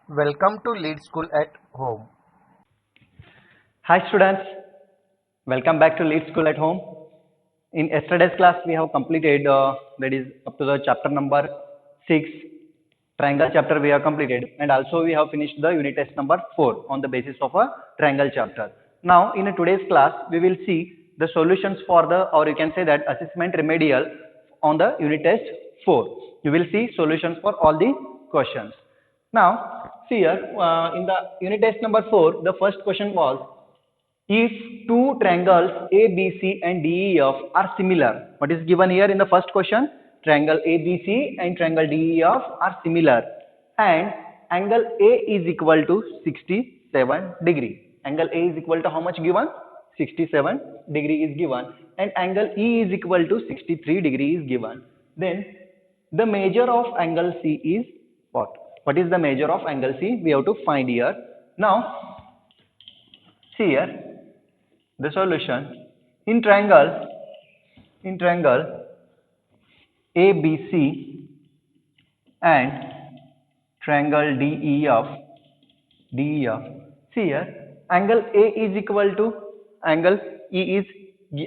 Welcome to Lead School at Home. Hi students, welcome back to Lead School at Home. In yesterday's class we have completed that is up to the chapter number 6, triangle chapter we have completed, and also we have finished the unit test number 4 on the basis of a triangle chapter. Now in today's class we will see the solutions for the, or you can say that, assessment remedial on the unit test 4. You will see solutions for all the questions. Now see here, in the unit test number 4 the first question was, if two triangles ABC and DEF are similar, what is given here in the first question? Triangle ABC and triangle DEF are similar, and angle A is equal to 67 degree. Angle A is equal to how much given? 67 degree is given, and angle E is equal to 63 degree is given. Then the measure of angle C is what? What is the measure of angle C? We have to find here. Now see here, the solution in triangle ABC and triangle DEF. See here, angle A is equal to angle E is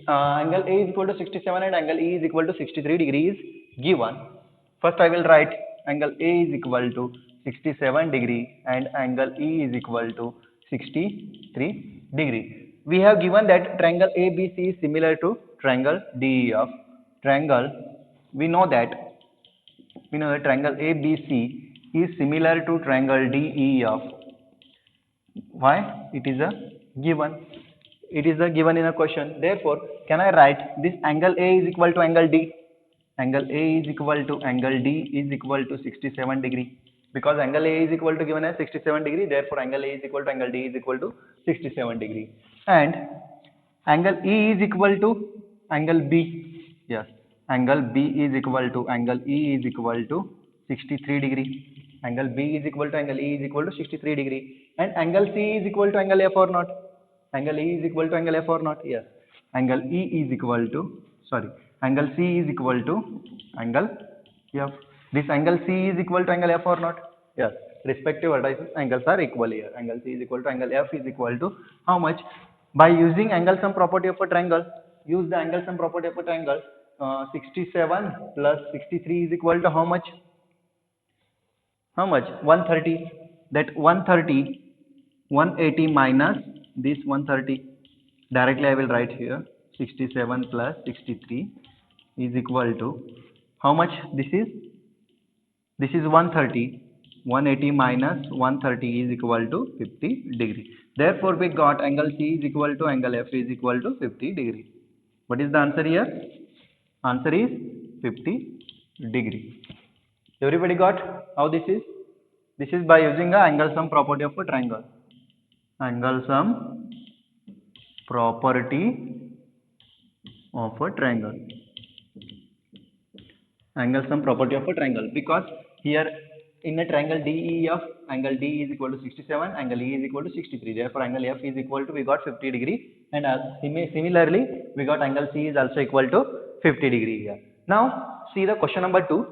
angle A is equal to 67 and angle E is equal to 63 degrees given. First I will write angle A is equal to 67 degree and angle E is equal to 63 degree. We have given that triangle ABC is similar to triangle DEF. Triangle, we know that triangle ABC is similar to triangle DEF. Why? It is a given. It is a given in a question. Therefore, can I write this angle A is equal to angle D? Angle A is equal to angle D is equal to 67 degree. Because angle A is equal to given as 67 degree, therefore angle A is equal to angle D is equal to 67 degree. And angle E is equal to angle B. Yes. Angle B is equal to angle E is equal to 63 degree. Angle B is equal to angle E is equal to 63 degree. And angle C is equal to angle F or not? Angle E is equal to angle F or not? Yes. Angle E is equal to, sorry, angle C is equal to angle F. This angle C is equal to angle F or not? Yes. Respective vertices angles are equal here. Angle C is equal to angle F is equal to how much? By using angle sum property of a triangle, use the angle sum property of a triangle. 67 plus 63 is equal to how much? How much? 130. That 130, 180 minus this 130. Directly I will write here 67 plus 63 is equal to how much? This is 130. 180 minus 130 is equal to 50 degree. Therefore, we got angle C is equal to angle F is equal to 50 degree. What is the answer here? Answer is 50 degree. Everybody got how this is? This is by using the angle sum property of a triangle. Angle sum property of a triangle. Angle sum property of a triangle, because here in a triangle DEF, angle D is equal to 67, angle E is equal to 63. Therefore, angle F is equal to, we got 50 degree, and similarly we got angle C is also equal to 50 degree here. Now see the question number 2.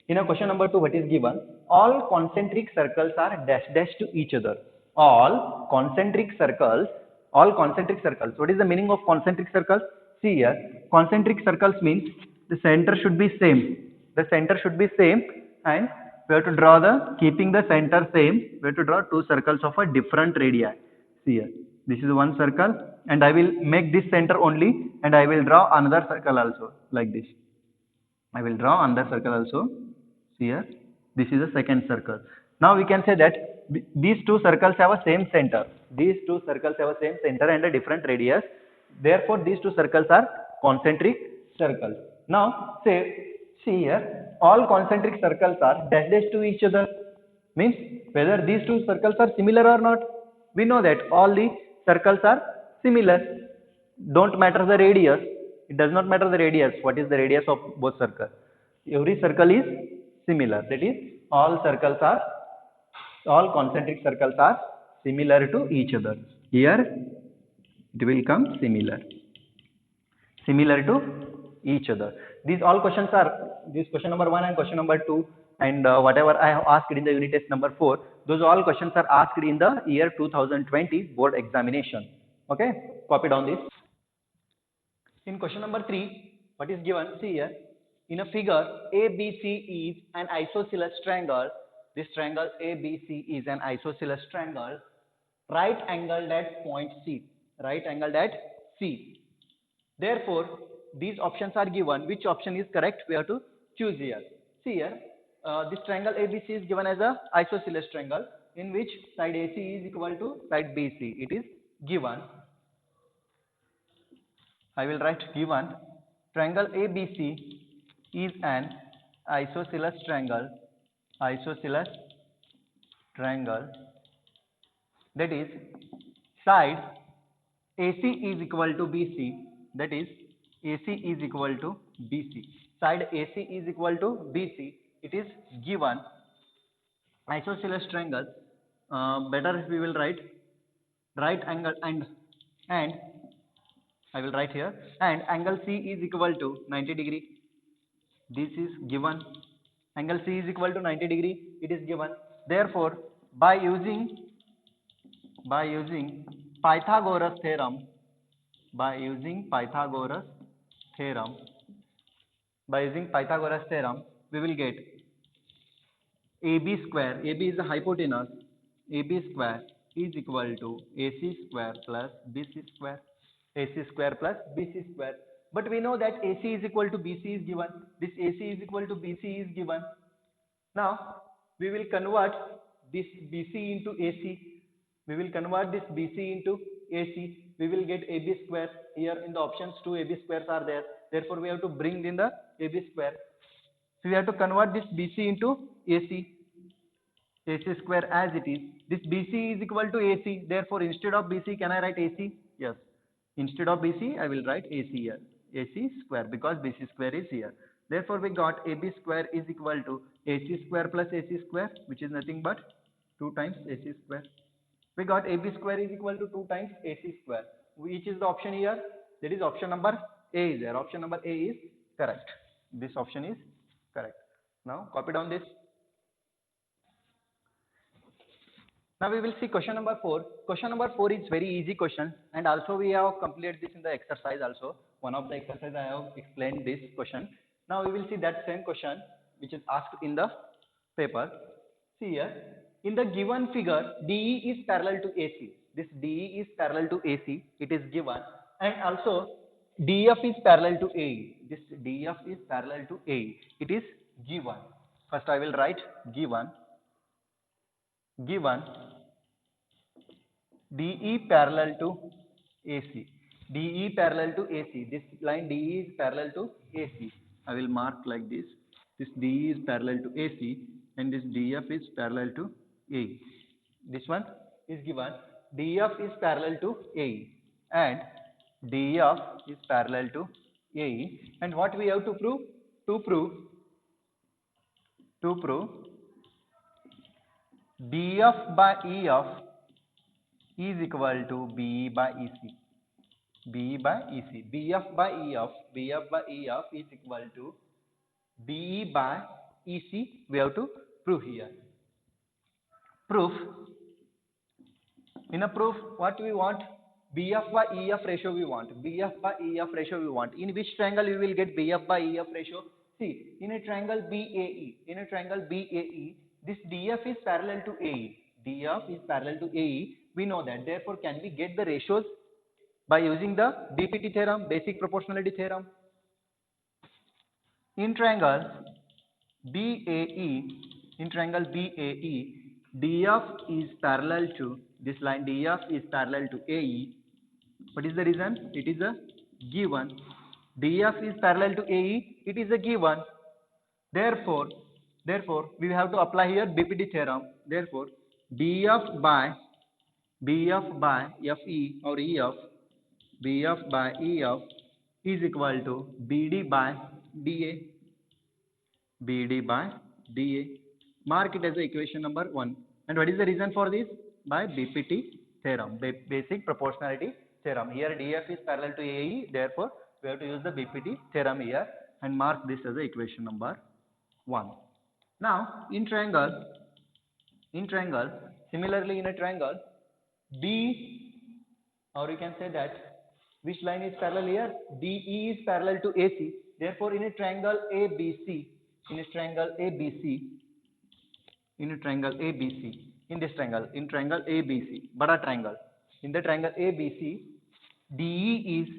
In a question number 2, what is given? All concentric circles are dash dash to each other. All concentric circles. What is the meaning of concentric circles? See here, concentric circles means the center should be same. The center should be same, and we have to draw keeping the center same, we have to draw two circles of a different radii. See here, this is one circle, and I will make this center only, and I will draw another circle also like this. I will draw another circle also. See here, this is the second circle. Now we can say that these two circles have a same center. These two circles have a same center and a different radius. Therefore, these two circles are concentric circles. Now see here, all concentric circles are dash dash to each other. Means whether these two circles are similar or not. We know that all the circles are similar. Don't matter the radius. It does not matter the radius. What is the radius of both circles? Every circle is similar. That is, all concentric circles are similar to each other. Here it will come similar to each other. These all questions are, this question number 1 and question number 2, and whatever I have asked in the unit test number 4, those all questions are asked in the year 2020 board examination. Okay, copy down this. In question number 3, what is given? See here, in a figure, ABC is an isosceles triangle. This triangle ABC is an isosceles triangle, right angled at point C. Right angled at C. Therefore, these options are given. Which option is correct? We have to choose here. See here, this triangle ABC is given as a isosceles triangle in which side AC is equal to side BC. It is given. I will write given triangle ABC is an isosceles triangle that is side AC is equal to BC, that is AC is equal to BC. Side AC is equal to BC. It is given isosceles triangle. Better if we will write right angle and I will write here, and angle C is equal to 90 degree. This is given. Angle C is equal to 90 degree. It is given. Therefore, by using Pythagoras theorem, we will get AB square. AB is the hypotenuse. AB square is equal to AC square plus BC square. AC square plus BC square. But we know that AC is equal to BC is given. This AC is equal to BC is given. Now we will convert this BC into AC. We will convert this BC into AC. We will get AB square. Here in the options 2 AB squares are there. Therefore we have to bring in the AB square. So we have to convert this BC into AC. AC square as it is. This BC is equal to AC. Therefore instead of BC can I write AC? Yes. Instead of BC I will write AC here. AC square because BC square is here. Therefore we got AB square is equal to AC square plus AC square, which is nothing but 2 times AC square. We got AB square is equal to 2 times AC square. Which is the option here? That is option number A is there. Option number A is correct. This option is correct. Now copy down this. Now we will see question number 4. Question number 4 is very easy question, and also we have completed this in the exercise also. One of the exercise I have explained this question. Now we will see that same question which is asked in the paper. See here, in the given figure, DE is parallel to AC. This DE is parallel to AC. It is given, and also DF is parallel to AE. This DF is parallel to AE. It is given. First I will write given DE parallel to AC. DE parallel to AC. This line DE is parallel to AC. I will mark like this. This DE is parallel to AC and this DF is parallel to AE. This one is given. DF is parallel to AE and DF is parallel to AE. And what we have to prove? To prove DF by EF is equal to BE by EC. BE by EC. BF by EF is equal to BE by EC. We have to prove here. Proof. In a proof, what we want? BF by EF ratio we want. BF by EF ratio we want. In which triangle you will get BF by EF ratio? See, in a triangle BAE, this DF is parallel to AE. DF is parallel to AE. We know that. Therefore, can we get the ratios by using the BPT theorem, basic proportionality theorem? In triangle BAE, DF is parallel to this line. DF is parallel to AE. What is the reason? It is a given. DF is parallel to AE. It is a given. Therefore, we have to apply here BPT theorem. Therefore, BF by FE or EF, BF by EF is equal to BD by DA. BD by DA. Mark it as the equation number 1. And what is the reason for this? By BPT theorem, basic proportionality theorem. Here DF is parallel to AE. Therefore, we have to use the BPT theorem here and mark this as the equation number 1. Now in triangle, similarly in a triangle, B, or you can say that which line is parallel here? DE is parallel to AC. Therefore, in a triangle ABC, in a triangle ABC, in a triangle ABC, in this triangle, in triangle ABC, bada triangle, in the triangle ABC, DE is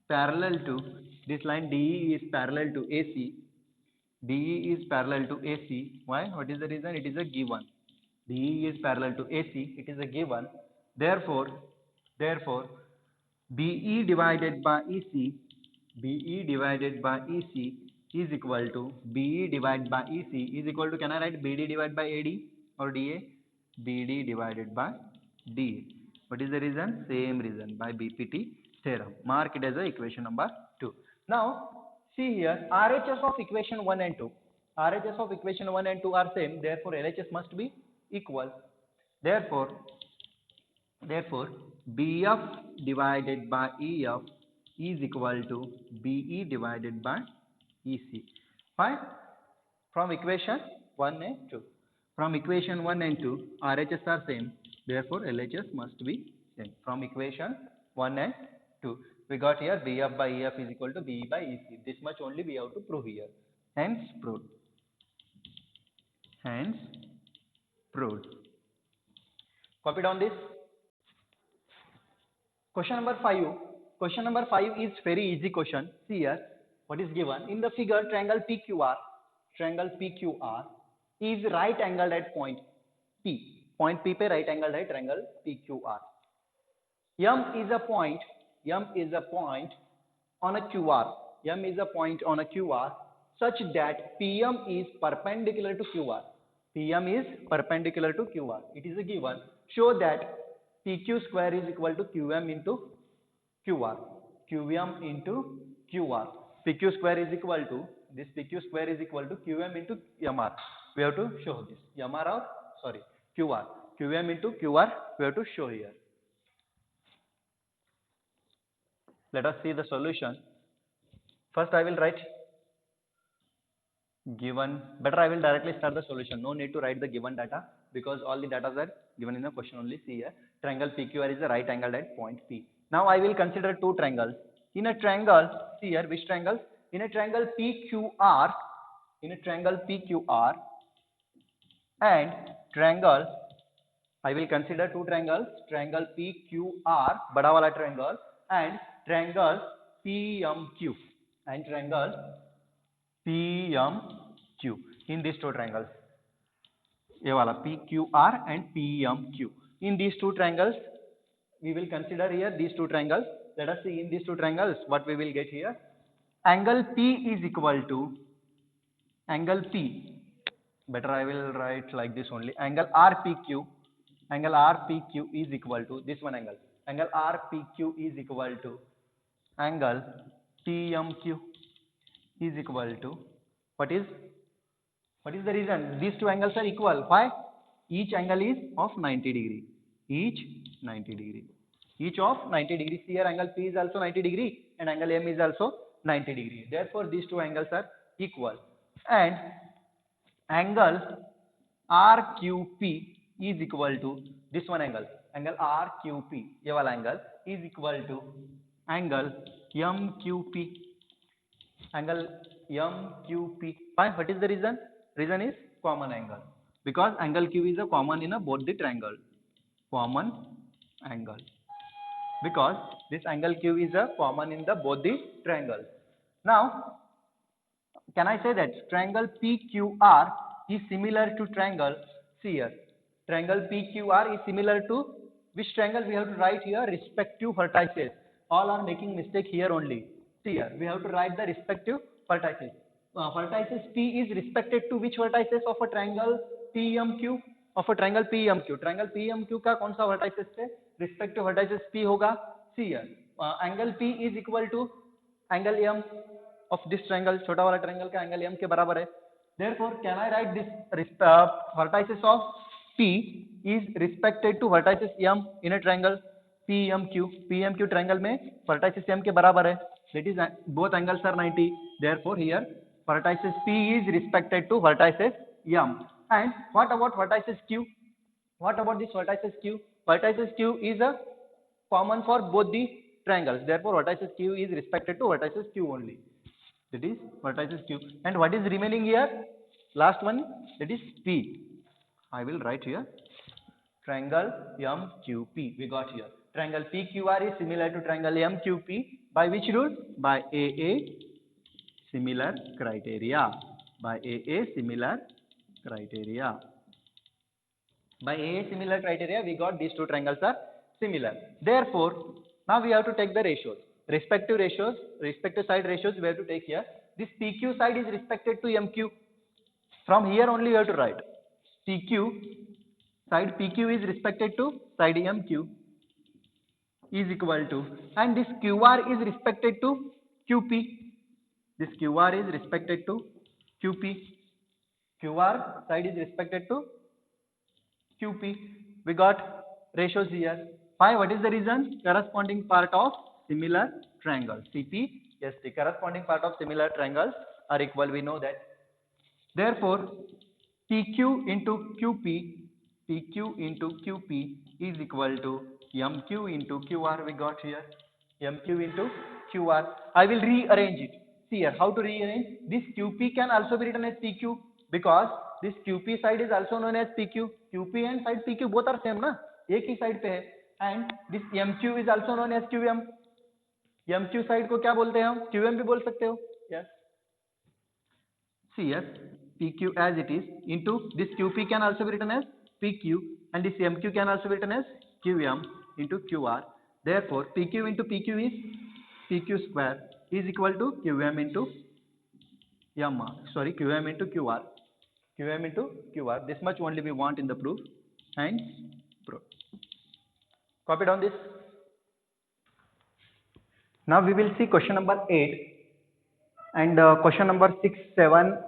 parallel to this line. DE is parallel to AC. DE is parallel to AC. Why? What is the reason? It is a given. DE is parallel to AC. It is a given. Therefore, BE divided by EC, BE divided by EC is equal to BE divided by EC is equal to, can I write BD divided by AD or DA? BD divided by DA. What is the reason? Same reason, by BPT theorem. Mark it as a equation number 2. Now see here, RHS of equation 1 and 2. RHS of equation 1 and 2 are same. Therefore LHS must be equal. Therefore BF divided by EF is equal to BE divided by EC. Why? From equation 1 and 2. From equation 1 and 2, RHS are same. Therefore LHS must be same. From equation 1 and 2. We got here BF by EF is equal to BE by EC. This much only we have to prove here. Hence proved. Hence proved. Copy down this. Question number 5. Question number 5 is very easy question. See here, what is given in the figure? Triangle PQR is right angled at point P. Point P पे right angled है triangle PQR. M is a point on a QR. M is a point on a QR such that PM is perpendicular to QR. PM is perpendicular to QR. It is a given. Show that PQ square is equal to QM into QR. QM into QR. PQ square is equal to, this PQ square is equal to QM into MR. We have to show this. MR or, sorry, QR. QM into QR, we have to show here. Let us see the solution. First I will write given. Better I will directly start the solution. No need to write the given data because all the data are given in the question only. See here, triangle PQR is a right angle at point P. Now I will consider two triangles. In a triangle, see here, which triangle? In a triangle PQR, and triangle, I will consider two triangles, triangle PQR, bada wala triangle, and triangle PMQ, and triangle PMQ. In these two triangles, ये वाला PQR and PMQ. In these two triangles, we will consider here these two triangles. Let us see in these two triangles what we will get here. Angle P is equal to angle P. Better I will write like this only. Angle RPQ. Angle RPQ is equal to this one angle. Angle RPQ is equal to angle PMQ is equal to what is the reason? These two angles are equal. Why? Each angle is of 90 degree. Each 90 degree. Each of 90 degree. See here, angle P is also 90 degree and angle M is also 90 degree. Therefore, these two angles are equal. And angle RQP is equal to this one angle. Angle RQP, ये वाला angle is equal to angle MQP. Angle MQP. Why? What is the reason? Reason is common angle. Because angle Q is a common in both the triangle. Common angle. Because this angle Q is a common in both the triangles. Now, can I say that triangle PQR is similar to triangle? See here, triangle PQR is similar to which triangle? We have to write here respective vertices. All are making mistake here only. See here, we have to write the respective vertices. Vertices P is respected to which vertices of a triangle PMQ? Of a triangle PMQ. Triangle PMQ का कौन सा vertices पे respective vertices P होगा? See here, angle P is equal to angle M of this triangle. छोटा वाला triangle का angle M के बराबर है. Therefore, can I write this vertices of P is respected to vertices M in a triangle PMQ. PMQ triangle में vertices M के बराबर है. That is, both angles are 90. Therefore, here vertices P is respected to vertices m. And what about vertices q? What about this vertices q? Vertices q is a common for both the triangles. Therefore, vertices q is respected to vertices q only. That is vertices q. And what is remaining here? Last one, that is p. I will write here triangle MQP. We got here triangle PQR is similar to triangle MQP by which rule? By AA similar criteria. By AA similar criteria. By AA similar criteria, we got these two triangles are similar. Therefore, now we have to take the ratios. Respective side ratios we have to take here. This PQ side is respected to MQ. From here only you have to write. Side PQ is respected to side MQ is equal to, and this QR is respected to QP. This QR is respected to QP. QR side is respected to QP. We got ratios here. Why? What is the reason? Corresponding part of similar triangles. CP, ST. Corresponding part of similar triangles are equal. We know that. Therefore, PQ into QP is equal to MQ into QR. We got here MQ into QR. I will rearrange it. See here how to rearrange. This QP can also be written as PQ because this QP side is also known as PQ. QP and side PQ both are same ना, एक ही side पे है. And this MQ is also known as QM. MQ side को क्या बोलते हैं हम? QM भी बोल सकते हो. Yes. See here PQ as it is into this QP can also be written as PQ and this MQ can also be written as QM into QR. Therefore, PQ into PQ is PQ square is equal to QM into QM into QR. QM into QR. This much only we want in the proof and proof. Copy down this. Now we will see question number 8 and question number 6, 7,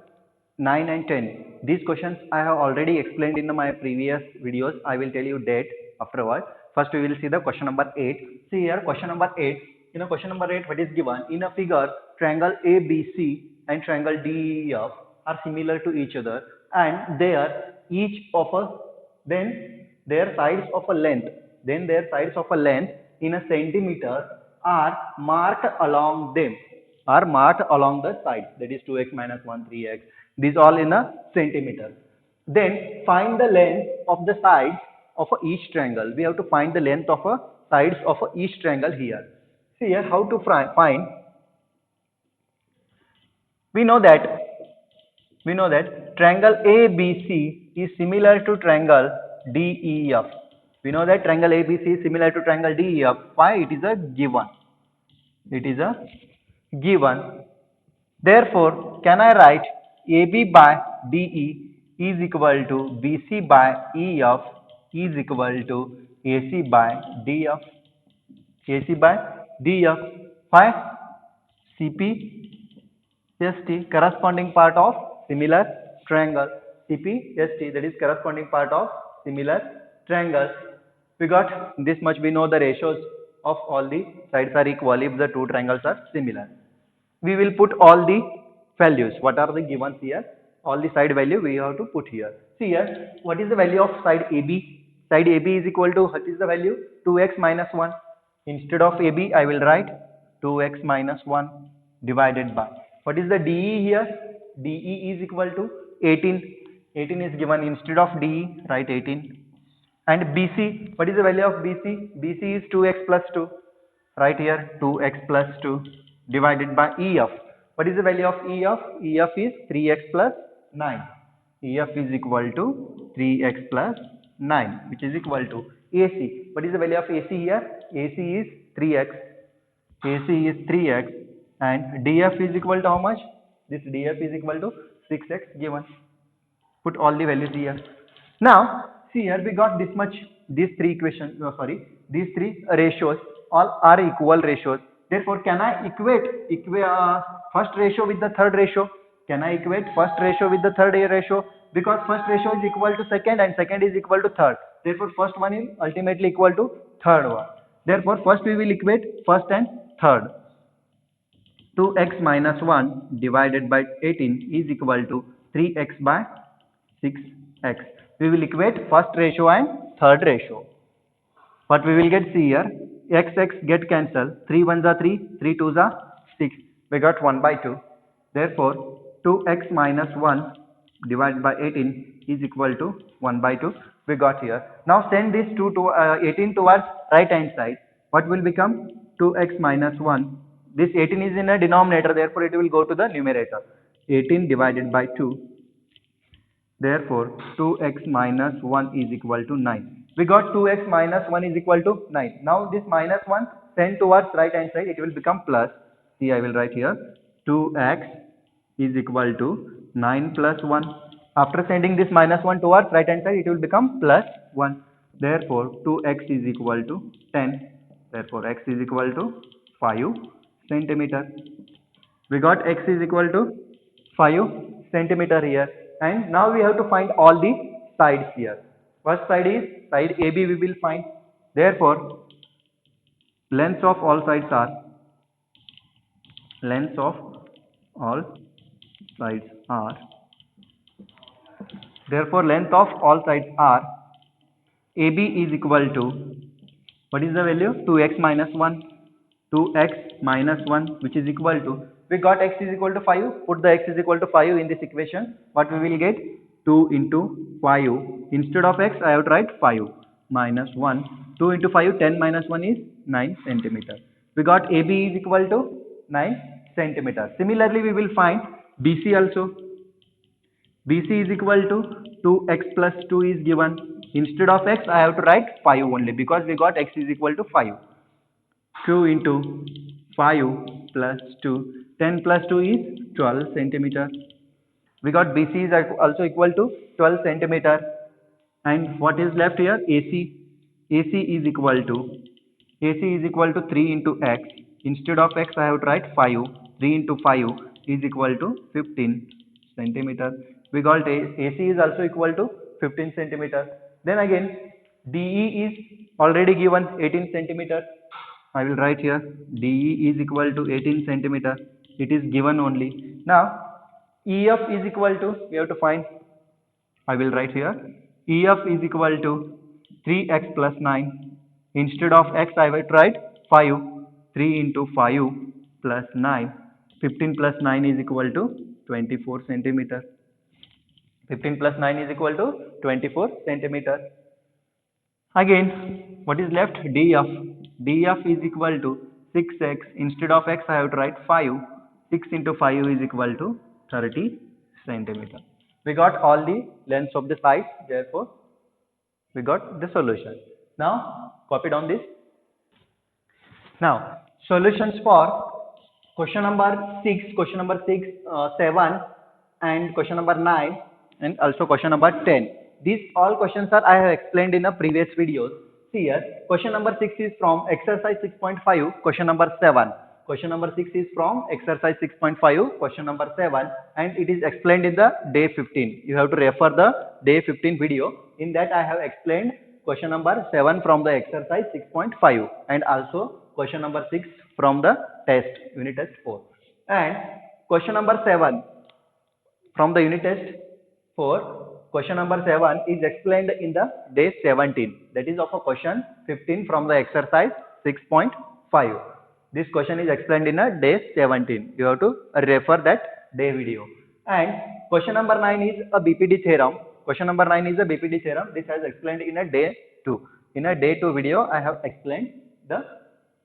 9 and 10. These questions I have already explained in my previous videos. I will tell you that afterwards. First we will see the question number 8. See here question number 8. In a question number 8 what is given? In a figure triangle ABC and triangle DEF are similar to each other and their sides of a length in a centimeter are marked along them. Are marked along the sides, that is 2x minus 1, 3x. These all in a centimeter. Then find the length of the sides of each triangle. We have to find the length of sides of each triangle here. See here how to find. We know that triangle ABC is similar to triangle DEF. We know that triangle ABC is similar to triangle DEF. Why? It is a given. It is a given. Therefore, can I write AB by DE is equal to BC by EF is equal to AC by DF. AC by DF. Why? CP ST corresponding part of similar triangle. CP ST, that is corresponding part of similar triangle. We got this much. We know the ratios of all the sides are equal if the two triangles are similar. We will put all the values. What are the givens here? All the side value we have to put here. See here, what is the value of side AB? Side AB is equal to, what is the value? 2x minus 1. Instead of AB, I will write 2x minus 1 divided by. What is the DE here? DE is equal to 18. 18 is given. Instead of DE, write 18. And BC, what is the value of BC? BC is 2x plus 2. Right here, 2x plus 2 divided by EF. What is the value of EF? EF is 3x plus 9. EF is equal to 3x plus 9, which is equal to AC. What is the value of AC here? AC is 3x. AC is 3x and DF is equal to how much? This DF is equal to 6x given. Put all the values here. Now, see here we got this much. These three equations, these three ratios all are equal ratios. Therefore, can I equate first ratio with the third ratio? Can I equate first ratio with the third ratio? Because first ratio is equal to second and second is equal to third. Therefore, first one is ultimately equal to third one. Therefore, first we will equate first and third. 2x minus 1 divided by 18 is equal to 3x by 6x. We will equate first ratio and third ratio. What we will get, see here, x get cancelled, 3 ones are 3, 3 twos are 6, we got 1 by 2. Therefore 2x minus 1 divided by 18 is equal to 1 by 2 we got here. Now send this 18 towards right hand side. What will become? 2x minus 1. This 18 is in a denominator, therefore it will go to the numerator. 18 divided by 2. Therefore, 2x minus 1 is equal to 9. We got 2x minus 1 is equal to 9. Now this minus 1 send towards right hand side, it will become plus. See, I will write here 2x is equal to 9 plus 1. After sending this minus 1 towards right hand side, it will become plus 1. Therefore, 2x is equal to 10. Therefore, x is equal to 5 centimeter. We got x is equal to 5 centimeter here, and now we have to find all the sides here. First side is side AB we will find. Therefore, lengths of all sides are lengths of all sides are therefore length of all sides are AB is equal to, what is the value? 2x minus 1. 2x minus 1, which is equal to, we got x is equal to 5, put the x is equal to 5 in this equation. What we will get? 2 into 5. Instead of x, I have to write 5 minus 1. 2 into 5, 10 minus 1 is 9 centimeter. We got AB is equal to 9 centimeter. Similarly, we will find BC also. BC is equal to 2x plus 2 is given. Instead of x, I have to write 5 only, because we got x is equal to 5. 2 into 5 plus 2. 10 plus 2 is 12 centimeter. We got BC is also equal to 12 centimeter. And what is left here? AC. AC is equal to 3 into x. Instead of x, I have to write 5. 3 into 5 is equal to 15 centimeter. We got AC is also equal to 15 centimeter. Then again, DE is already given 18 centimeter. I will write here DE is equal to 18 centimeter. It is given only. Now EF is equal to, we have to find, I will write here EF is equal to 3x plus 9. Instead of x, I will write 5. 3 into 5 plus 9. 15 plus 9 is equal to 24 centimeter. 15 plus 9 is equal to 24 centimeter. Again, what is left? DF. DF is equal to 6x. Instead of x, I have to write 5. 6 into 5 is equal to 30 centimeter. We got all the lengths of the sides. Therefore, we got the solution. Now, copy down this. Now, solutions for question number 6, 7, and question number 9, and also question number 10. These all questions are I have explained in the previous videos. See here, question number 6 is from exercise 6.5, question number 7. Question number 6 is from exercise 6.5, question number 7, and it is explained in the day 15. You have to refer the day 15 video. In that I have explained question number 7 from the exercise 6.5 and also question number 6 from the test, unit test 4. And question number 7 from the unit test 4. Question number 7 is explained in the day 17. That is of a question 15 from the exercise 6.5. This question is explained in a day 17. You have to refer that day video. And question number 9 is a BPD theorem. Question number 9 is a BPD theorem. This has explained in a day 2. In a day 2 video, I have explained the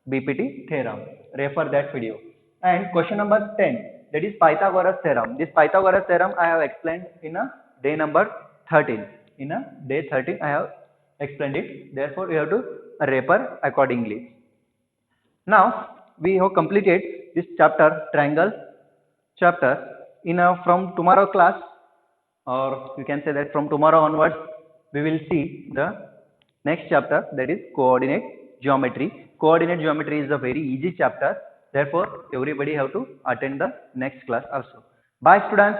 BPD theorem. Refer that video. And question number 10, that is Pythagoras theorem. This Pythagoras theorem I have explained in a day number 13. In a day 13, I have explained it. Therefore, you have to refer accordingly. Now, we have completed this chapter, triangle chapter. From tomorrow class, or you can say that from tomorrow onwards, we will see the next chapter, that is coordinate geometry. Coordinate geometry is a very easy chapter. Therefore, everybody have to attend the next class also. Bye students.